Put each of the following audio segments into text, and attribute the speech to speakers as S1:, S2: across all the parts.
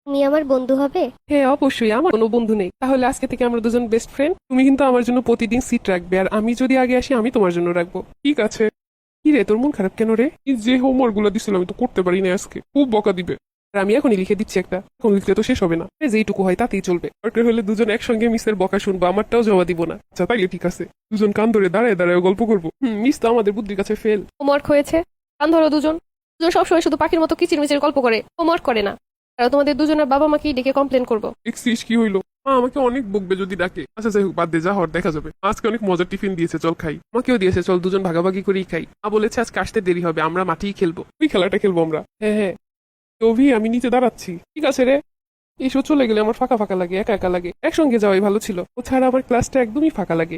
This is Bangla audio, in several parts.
S1: তুমি আমার বন্ধু হবে?
S2: হ্যাঁ অবশ্যই, আমার কোনো বন্ধু নেই, তাহলে আজকে থেকে আমরা দুজন বেস্ট ফ্রেন্ড। তুমি কিন্তু আমার জন্য প্রতিদিন সিট রাখবে, আর আমি যদি আগে আসি আমি তোমার জন্য রাখবো, ঠিক আছে? কি রে, তোর মন খারাপ কেন রে? এই যে হোমওয়ার্ক গুলো দিছিল আমি তো করতে পারি না, আজকে খুব বকা দিবে। আর আমি এখনই লিখে দিচ্ছি একটা, এখন লিখলে তো শেষ হবে না, যেইটুকু হয় তাতেই চলবে। দরকার হলে দুজন একসঙ্গে মিসের বকা শুনবো, আমারটাও জমা দিব না। আচ্ছা তাইলে ঠিক আছে, দুজন কান ধরে দাঁড়ায় দাঁড়ায় গল্প করবো। মিস তো আমাদের বুদ্ধির কাছে ফেল।
S3: হোমওয়ার্ক হয়েছে, কান ধরো দুজন। দুজন সবসময় শুধু পাখির মতো কিচির মিচির গল্প করে, হোমওয়ার্ক করে না। আর তোমাদের দুজনের বাবা মাকেই ডেকে কমপ্লেন করবো।
S2: দেখছিস কি হইলো? মা আমাকে অনেক বকবে যদি ডাকে। আচ্ছা যাই হোক, বাদ দে, যা হওয়ার দেখা যাবে। আজকে অনেক মজার টিফিন দিয়েছে, চল খাই। আমাকেও দিয়েছে, চল দুজন ভাগাভাগি করেই খাই। মা বলেছে আজকে আসতে দেরি হবে, আমরা মাঠেই খেলবো। ওই খেলাটা খেলবো আমরা। হ্যাঁ হ্যাঁ। অভি আমি নিচে দাঁড়াচ্ছি। ঠিক আছে রে। এইসব চলে গেলে আমার ফাঁকা ফাঁকা লাগে, একা একা লাগে। একসঙ্গে যাওয়াই ভালো ছিল, ও ছাড়া আমার ক্লাসটা একদমই ফাঁকা লাগে।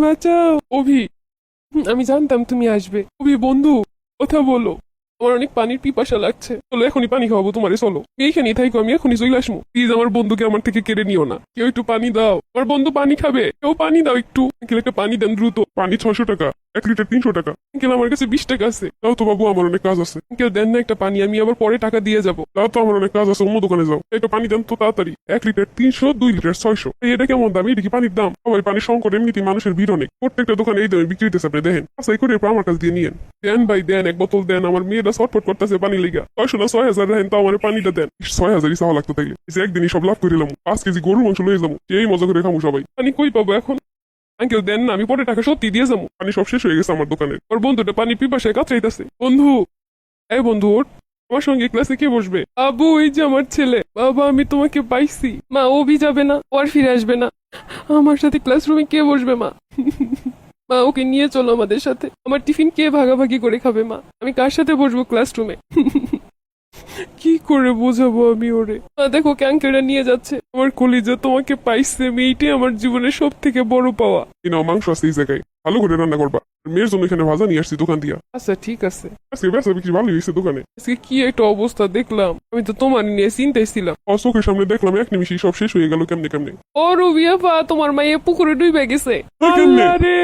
S2: বাঁচাও অভি। আমি জানতাম তুমি আসবে। অভি বন্ধু, কথা বলো। আমার অনেক পানির পিপাসা লাগছে, চলো এখনই পানি খাওয়াবো তোমারে, চলো। এইখানেই থাইকো, আমি এখনই চলে আসবো। প্লিজ আমার বন্ধুকে আমার থেকে কেড়ে নিও না, কেউ একটু পানি দাও। আমার বন্ধু পানি খাবে, কেউ পানি দাও একটু। আঙ্কেল একটা পানি দেন দ্রুত। পানি 600 টাকা, 1 লিটার 300 টাকা। আঙ্কেল আমার কাছে 20 টাকা আছে, দাও তো বাবু, আমার অনেক কাজ আছে। আঙ্কেল দেন না একটা পানি, আমি আবার পরে টাকা দিয়ে যাবো। দাও তো, আমার অনেক কাজ আছে, অন্য দোকানে যাও। একটা পানি দেন তো তাড়াতাড়ি। 1 লিটার 300, 2 লিটার 600। এটা কেমন দাম? এটা কি পানির দাম? সবাই পানির সংকট, এমনিতেই মানুষের ভিড় অনেক। প্রত্যেকটা দোকানে এই দামে বিক্রি হইতেছে, আপনি দেখেন। আচ্ছা এই করে এরপর আমার কাছ দিয়ে নিয়েন। দেন ভাই দেন, এক বোতল দেন, আমার মেয়েরা ছটফট করতেছে পানি লেগা। 600 না 6000 রাখেন, তাও আমার পানিটা দেন। 6000ই চাওয়া লাগতো তাইলে, যে একদিনই সব লাভ করে এলাম। 5 কেজি গরুর মাংস লয়ে যাবো, এই মজা করে খামু সবাই। পানি কই পাবো এখন? আঙ্কেল দেন না, আমি পরে টাকা সত্যি দিয়ে যাবো। পানি সব শেষ হয়ে গেছে আমার দোকানে। ওর বন্ধুটা পানি পিপাসায় কাতরাইতেছে। বন্ধু, এই বন্ধু ওঠ, আমার সঙ্গে ক্লাসে কে বসবে? আবু এই যে আমার ছেলে। বাবা আমি তোমাকে পাইছি। মা অভি যাবে না, ও আর ফিরে আসবে না। আমার সাথে ক্লাসরুমে কে বসবে মা? মা ওকে নিয়ে চলো আমাদের সাথে। আমার টিফিন কে ভাগাভাগি করে খাবে মা? আমি কার সাথে বসবো ক্লাসরুমে? কি করে বোঝাবো আমি ওরে? মা দেখো ক্যাঙ্কেরা নিয়ে যাচ্ছে। আমার কলিজা, তোমাকে পাইছে, মেয়েটাই আমার জীবনের সব থেকে বড় পাওয়া। নাও মাংস আছে এই জায়গায়, ভালো করে রান্না করবা। মেয়ের জন্য এখানে ভাজা নিয়ে আসছি দোকান দিয়া। আচ্ছা ঠিক আছে। আজকে বেচা বিক্রি ভালোই হয়েছে দোকানে। আজকে কি একটা অবস্থা দেখলাম, আমি তো তোমার নিয়ে চিন্তায় ছিলাম। চোখের সামনে দেখলাম এক নিমিষেই সব শেষ হয়ে গেল কেমনে কেমনে। ও রুবিয়াফা, তোমার মাইয়া পুকুরে ডুবে গেছে। আল্লাহ রে,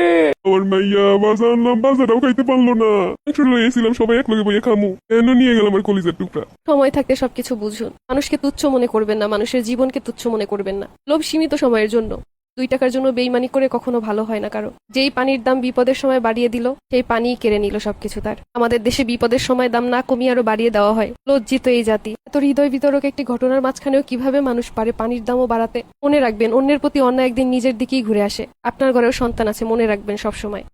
S2: আমার মাইয়া বাজার আনলাম, বাজারটাও খাইতে পারলো না। একটু লইয়েছিলাম, সবাই এক লগে বইয়ে খামু, কেন নিয়ে গেল আমার কলিজার টুকরা।
S3: সময় থাকতে সবকিছু বুঝুন। মানুষকে তুচ্ছ মনে করবেন না, মানুষের জীবনকে তুচ্ছ মনে করবেন না। লোভ সীমিত সময়ের জন্য। 2 টাকার জন্য বেইমানি করে কখনো ভালো হয় না কারো। যেই পানির দাম বিপদের সময় বাড়িয়ে দিল, সেই পানিই কেড়ে নিল সবকিছু তার। আমাদের দেশে বিপদের সময় দাম না কমিয়ে আরো বাড়িয়ে দেওয়া হয়। লজ্জিত এই জাতি। এত হৃদয় বিতরক একটি ঘটনার মাঝখানেও কিভাবে মানুষ পারে পানির দামও বাড়াতে? মনে রাখবেন, অন্যের প্রতি অন্যায় একদিন নিজের দিকেই ঘুরে আসে। আপনার ঘরেও সন্তান আছে, মনে রাখবেন সবসময়।